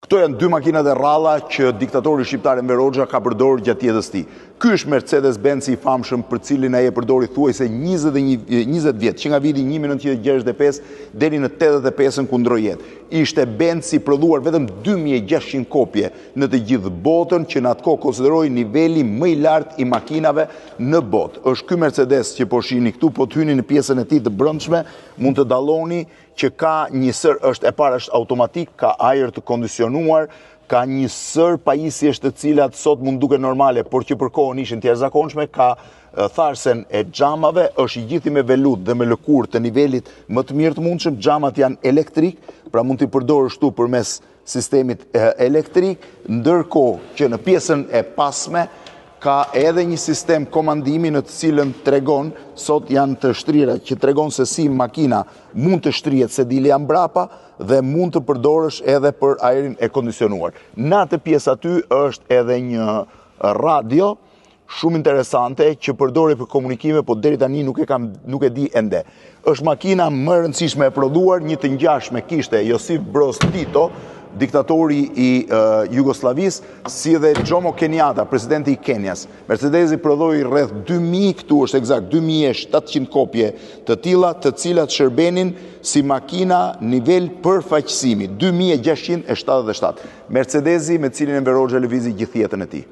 Këto janë dy makinat e rralla që diktatori shqiptar Enver Hoxha ka përdorur gjatë jetës tij. Ky është Mercedes-Benz i famshëm për cilin ai e përdori thuajse 20 vjet, që nga viti 1965 deri në 85-ën kundroi jetë. Ishte Benz i prodhuar vetëm 2600 kopje në të gjithë botën, që në atë kohë konsideroi niveli më i lartë i makinave në botë. Është ky Mercedes që po shihni këtu, po të hyni në pjesën e tij të brendshme, mund të dalloni që ka një sër, e para është automatik, ka ajër të kondicionuar, ka një sër pajisjesh të cilat sot mund duke normale, por që për kohën ishin të jashtëzakonshme, ka tharsen e xhamave, është i gjithë me velut dhe me lëkurë të nivelit më të mirë të mundshëm. Xhamat janë elektrik, pra mund t'i përdorësh këtu përmes sistemit elektrik, ndërkohë që në pjesën e pasme ka edhe një sistem komandimi në të cilën tregon, sot janë të shtrira, që tregon se si makina mund të shtrihet se dile janë mbrapa dhe mund të përdorësh edhe për ajrin e kondicionuar. Në atë pjesë aty është edhe një radio shumë interesante që përdoret për komunikime, po deri tani nuk e di ende. Është makina më e rëndësishme e prodhuar, një të ngjashme kishte Josip Broz Tito, diktatori i Jugosllavisë, si dhe Jomo Kenyatta, presidenti i Kenjas. Mercedesi prodhoi rreth 2000, këtu është eksakt 2700 kopje të tilla, të cilat shërbenin si makina nivel përfaqësimi, 2677. Mercedesi me cilin Enver Hoxha lëvizi gjithë jetën e tij.